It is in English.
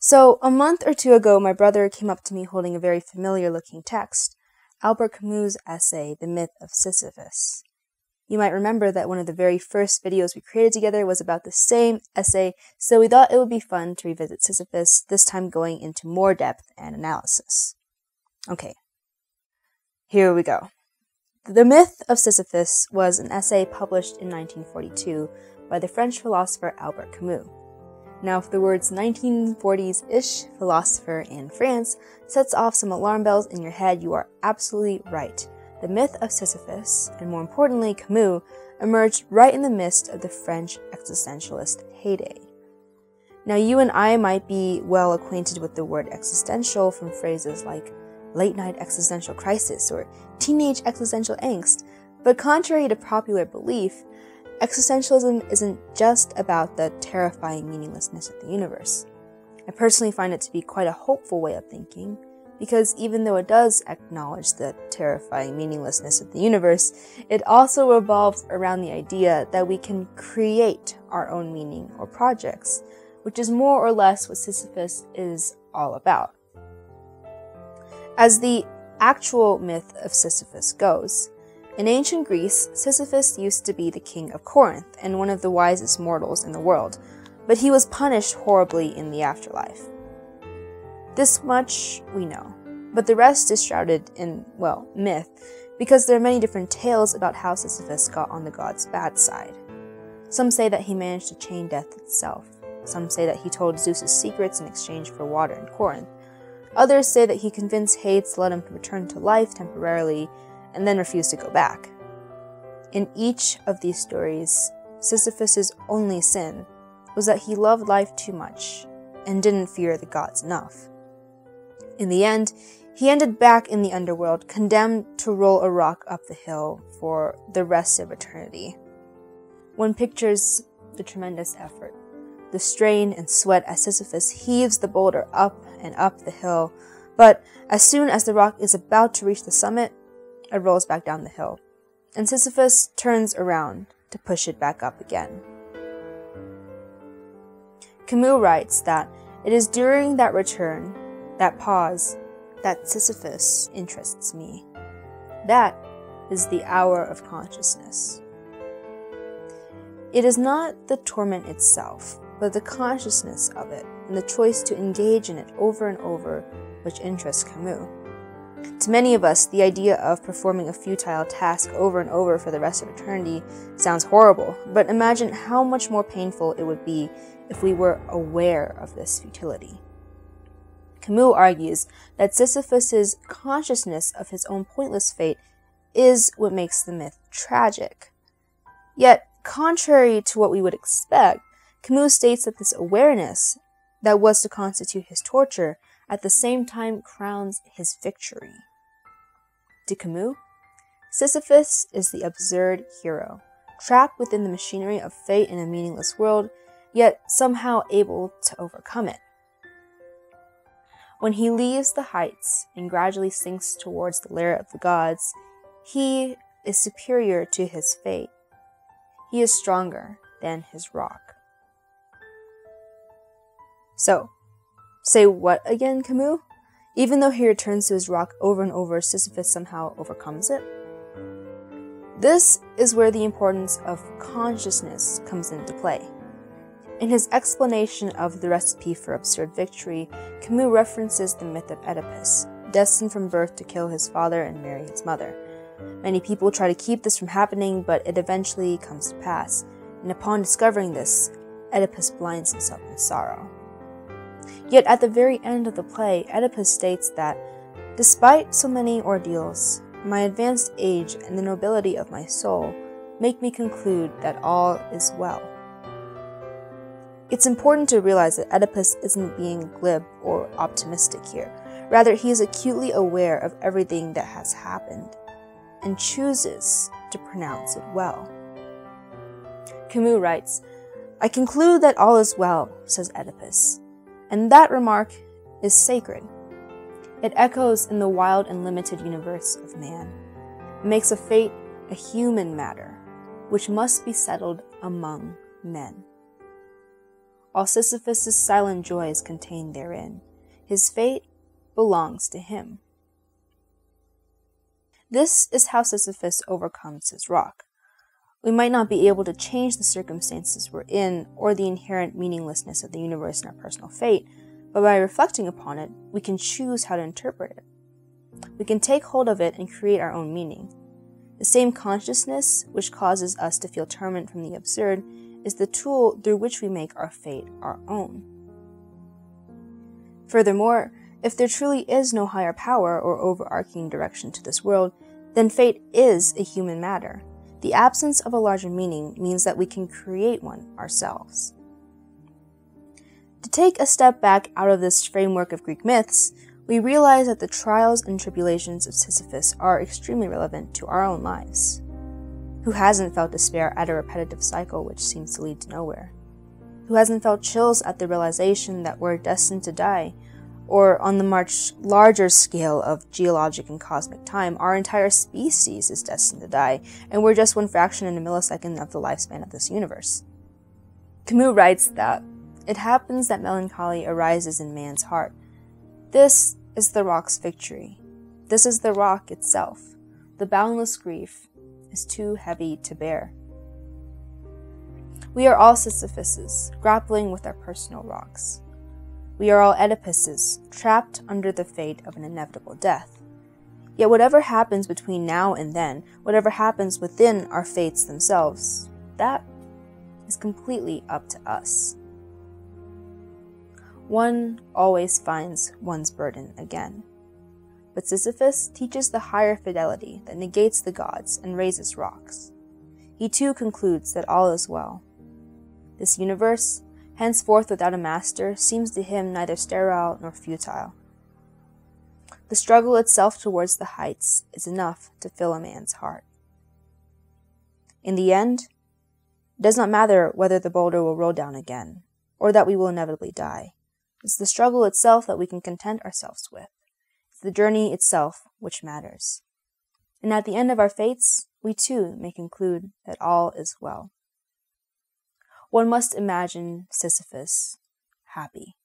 So, a month or two ago, my brother came up to me holding a very familiar-looking text, Albert Camus' essay, The Myth of Sisyphus. You might remember that one of the very first videos we created together was about the same essay, so we thought it would be fun to revisit Sisyphus, this time going into more depth and analysis. Okay, here we go. The Myth of Sisyphus was an essay published in 1942 by the French philosopher Albert Camus. Now, if the words 1940s-ish philosopher in France sets off some alarm bells in your head, you are absolutely right. The Myth of Sisyphus, and more importantly Camus, emerged right in the midst of the French existentialist heyday. Now, you and I might be well acquainted with the word existential from phrases like late-night existential crisis or teenage existential angst, but contrary to popular belief, existentialism isn't just about the terrifying meaninglessness of the universe. I personally find it to be quite a hopeful way of thinking, because even though it does acknowledge the terrifying meaninglessness of the universe, it also revolves around the idea that we can create our own meaning or projects, which is more or less what Sisyphus is all about. As the actual myth of Sisyphus goes, in ancient Greece, Sisyphus used to be the king of Corinth and one of the wisest mortals in the world, but he was punished horribly in the afterlife. This much we know, but the rest is shrouded in, well, myth, because there are many different tales about how Sisyphus got on the god's bad side. Some say that he managed to chain death itself. Some say that he told Zeus's secrets in exchange for water in Corinth. Others say that he convinced Hades to let him return to life temporarily and then refused to go back. In each of these stories, Sisyphus's only sin was that he loved life too much and didn't fear the gods enough. In the end, he ended back in the underworld, condemned to roll a rock up the hill for the rest of eternity. One pictures the tremendous effort, the strain and sweat as Sisyphus heaves the boulder up and up the hill, but as soon as the rock is about to reach the summit, it rolls back down the hill, and Sisyphus turns around to push it back up again. Camus writes that it is during that return, that pause, that Sisyphus interests me. That is the hour of consciousness. It is not the torment itself, but the consciousness of it, and the choice to engage in it over and over, which interests Camus. To many of us, the idea of performing a futile task over and over for the rest of eternity sounds horrible, but imagine how much more painful it would be if we were aware of this futility. Camus argues that Sisyphus's consciousness of his own pointless fate is what makes the myth tragic. Yet, contrary to what we would expect, Camus states that this awareness that was to constitute his torture at the same time crowns his victory. To Camus, Sisyphus is the absurd hero, trapped within the machinery of fate in a meaningless world, yet somehow able to overcome it. When he leaves the heights and gradually sinks towards the lair of the gods, he is superior to his fate. He is stronger than his rock. So, say what again, Camus? Even though he returns to his rock over and over, Sisyphus somehow overcomes it? This is where the importance of consciousness comes into play. In his explanation of the recipe for absurd victory, Camus references the myth of Oedipus, destined from birth to kill his father and marry his mother. Many people try to keep this from happening, but it eventually comes to pass, and upon discovering this, Oedipus blinds himself in sorrow. Yet at the very end of the play, Oedipus states that, despite so many ordeals, my advanced age and the nobility of my soul make me conclude that all is well. It's important to realize that Oedipus isn't being glib or optimistic here. Rather, he is acutely aware of everything that has happened and chooses to pronounce it well. Camus writes, "I conclude that all is well," says Oedipus, and that remark is sacred. It echoes in the wild and limited universe of man. It makes a fate a human matter, which must be settled among men. All Sisyphus' silent joy is contained therein. His fate belongs to him. This is how Sisyphus overcomes his rock. We might not be able to change the circumstances we're in or the inherent meaninglessness of the universe and our personal fate, but by reflecting upon it, we can choose how to interpret it. We can take hold of it and create our own meaning. The same consciousness which causes us to feel torment from the absurd is the tool through which we make our fate our own. Furthermore, if there truly is no higher power or overarching direction to this world, then fate is a human matter. The absence of a larger meaning means that we can create one ourselves. To take a step back out of this framework of Greek myths, we realize that the trials and tribulations of Sisyphus are extremely relevant to our own lives. Who hasn't felt despair at a repetitive cycle which seems to lead to nowhere? Who hasn't felt chills at the realization that we're destined to die? Or on the much larger scale of geologic and cosmic time, our entire species is destined to die, and we're just one fraction in a millisecond of the lifespan of this universe. Camus writes that it happens that melancholy arises in man's heart. This is the rock's victory. This is the rock itself. The boundless grief is too heavy to bear. We are all Sisyphuses, grappling with our personal rocks. We are all Oedipuses, trapped under the fate of an inevitable death. Yet whatever happens between now and then, whatever happens within our fates themselves, that is completely up to us. One always finds one's burden again. But Sisyphus teaches the higher fidelity that negates the gods and raises rocks. He too concludes that all is well. This universe, henceforth without a master, seems to him neither sterile nor futile. The struggle itself towards the heights is enough to fill a man's heart. In the end, it does not matter whether the boulder will roll down again, or that we will inevitably die. It's the struggle itself that we can content ourselves with. It's the journey itself which matters. And at the end of our fates, we too may conclude that all is well. One must imagine Sisyphus happy.